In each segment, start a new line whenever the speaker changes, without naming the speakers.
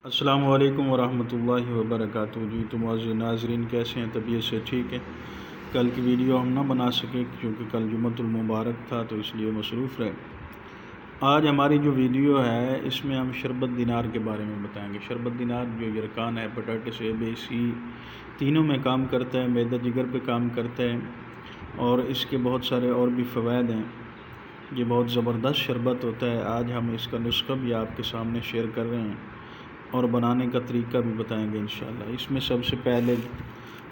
السلام علیکم ورحمۃ اللہ وبرکاتہ۔ جی تو معزز ناظرین، کیسے ہیں؟ طبیعت سے ٹھیک ہے؟ کل کی ویڈیو ہم نہ بنا سکے کیونکہ کل جمعۃ المبارک تھا، تو اس لیے مصروف رہے۔ آج ہماری جو ویڈیو ہے اس میں ہم شربت دینار کے بارے میں بتائیں گے۔ شربت دینار جو یرکان ہے، ہیپاٹائٹس اے بی سی تینوں میں کام کرتا ہے، معدہ جگر پہ کام کرتا ہے، اور اس کے بہت سارے اور بھی فوائد ہیں۔ یہ بہت زبردست شربت ہوتا ہے۔ آج ہم اس کا نسخہ بھی آپ کے سامنے شیئر کر رہے ہیں اور بنانے کا طریقہ بھی بتائیں گے انشاءاللہ۔ اس میں سب سے پہلے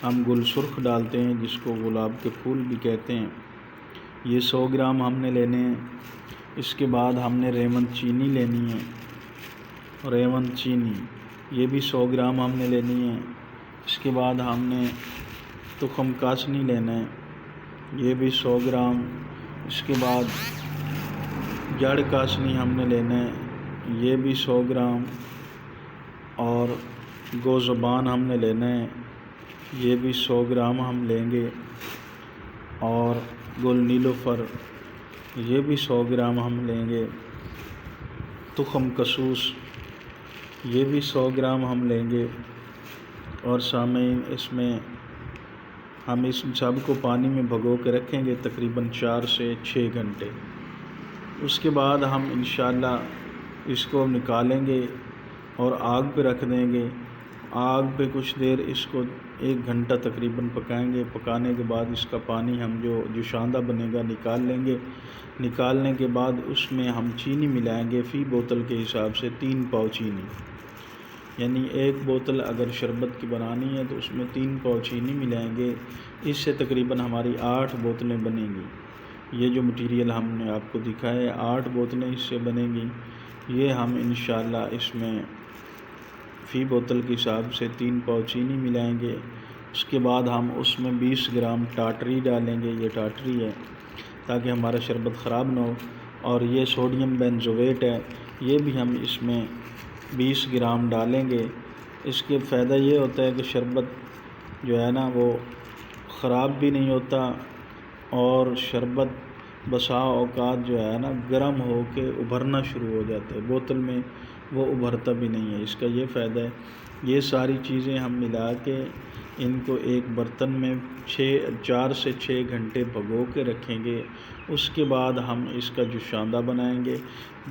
ہم گل سرخ ڈالتے ہیں، جس کو گلاب کے پھول بھی کہتے ہیں۔ یہ 100 گرام ہم نے لینے ہیں۔ اس کے بعد ہم نے ریون چینی لینی ہے، ریون چینی یہ بھی 100 گرام ہم نے لینی ہے۔ اس کے بعد ہم نے تخم کاسنی لینا ہے، یہ بھی 100 گرام۔ اس کے بعد جڑ کاسنی ہم نے لینا ہے، یہ بھی 100 گرام۔ اور گوزبان ہم نے لینا ہے، یہ بھی 100 گرام ہم لیں گے۔ اور گل نیلوفر یہ بھی 100 گرام ہم لیں گے۔ تخم کسوس یہ بھی 100 گرام ہم لیں گے۔ اور سامعین، اس میں ہم اس سب کو پانی میں بھگو کے رکھیں گے تقریباً 4 سے 6 گھنٹے۔ اس کے بعد ہم انشاءاللہ اس کو نکالیں گے اور آگ پہ رکھ دیں گے۔ آگ پہ کچھ دیر اس کو 1 گھنٹہ تقریباً پکائیں گے۔ پکانے کے بعد اس کا پانی ہم جو جوشاندہ بنے گا نکال لیں گے۔ نکالنے کے بعد اس میں ہم چینی ملائیں گے، فی بوتل کے حساب سے 3 پاؤ چینی، یعنی 1 بوتل اگر شربت کی بنانی ہے تو اس میں 3 پاؤ چینی ملائیں گے۔ اس سے تقریباً ہماری 8 بوتلیں بنیں گی۔ یہ جو مٹیریل ہم نے آپ کو دکھایا ہے، 8 بوتلیں اس سے بنیں گی۔ یہ ہم انشاءاللہ اس میں فی بوتل کے حساب سے 3 پاؤ چینی ملائیں گے۔ اس کے بعد ہم اس میں 20 گرام ٹاٹری ڈالیں گے، یہ ٹاٹری ہے تاکہ ہمارا شربت خراب نہ ہو۔ اور یہ سوڈیم بینزویٹ ہے، یہ بھی ہم اس میں 20 گرام ڈالیں گے۔ اس کے فائدہ یہ ہوتا ہے کہ شربت جو ہے نا وہ خراب بھی نہیں ہوتا، اور شربت بسا اوقات جو ہے نا گرم ہو کے ابھرنا شروع ہو جاتا ہے، بوتل میں وہ ابھرتا بھی نہیں ہے۔ اس کا یہ فائدہ ہے۔ یہ ساری چیزیں ہم ملا کے ان کو ایک برتن میں 4 سے 6 گھنٹے بھگو کے رکھیں گے۔ اس کے بعد ہم اس کا جوشاندہ بنائیں گے۔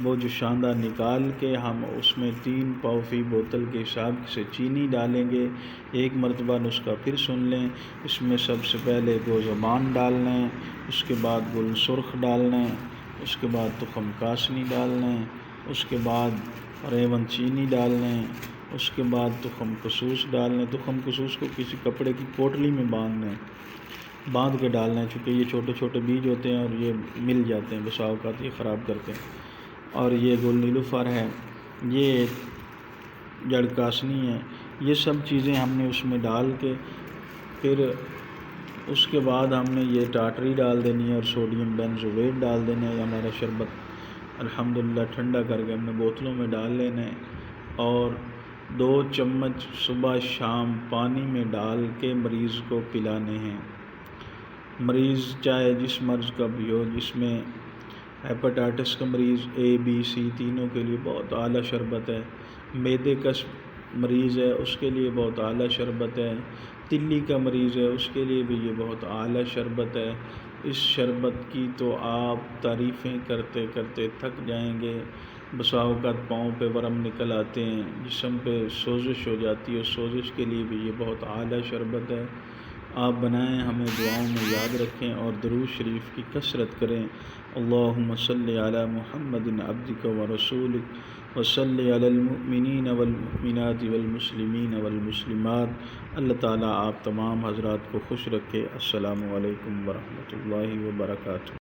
وہ جوشاندہ نکال کے ہم اس میں 3 پاؤ فی بوتل کے حساب سے چینی ڈالیں گے۔ ایک مرتبہ نسخہ پھر سن لیں۔ اس میں سب سے پہلے گوزبان ڈالنا ہے، اس کے بعد گل سرخ ڈالنا ہے، اس کے بعد تخم کاسنی ڈالنا ہے، اس کے بعد ریون چینی ڈالنا ہے، اس کے بعد تخم کسوس ڈالنا ہے۔ تخم کسوس کو کسی کپڑے کی پوٹلی میں باندھ کے ڈالنا ہے، چونکہ یہ چھوٹے چھوٹے بیج ہوتے ہیں اور یہ مل جاتے ہیں، بسا اوقات یہ خراب کرتے ہیں۔ اور یہ گل نیلوفر ہے، یہ جڑ کاسنی ہے۔ یہ سب چیزیں ہم نے اس میں ڈال کے پھر اس کے بعد ہم نے یہ ٹاٹری ڈال دینی ہے اور سوڈیم بینزویٹ ڈال دینا ہے۔ ہمارا شربت الحمدللہ ٹھنڈا کر کے ہم نے بوتلوں میں ڈال لینا ہے، اور 2 چمچ صبح شام پانی میں ڈال کے مریض کو پلانے ہیں۔ مریض چاہے جس مرض کا بھی ہو، جس میں ہیپاٹائٹس کا مریض اے بی سی تینوں کے لیے بہت اعلیٰ شربت ہے۔ معدے کا مریض ہے اس کے لیے بہت اعلیٰ شربت ہے۔ تلی کا مریض ہے اس کے لیے بھی یہ بہت اعلیٰ شربت ہے۔ اس شربت کی تو آپ تعریفیں کرتے کرتے تھک جائیں گے۔ بسا اوقات پاؤں پہ ورم نکل آتے ہیں، جسم پہ سوزش ہو جاتی ہے، اس سوزش کے لیے بھی یہ بہت اعلیٰ شربت ہے۔ آپ بنائیں، ہمیں دعاؤں میں یاد رکھیں اور درود شریف کی کثرت کریں۔ اللہم صلی علی محمد عبدک و رسولک وصلی علی المؤمنین والمؤمنات والمسلمین والمسلمات۔ اللہ تعالیٰ آپ تمام حضرات کو خوش رکھے۔ السلام علیکم ورحمۃ اللہ وبرکاتہ۔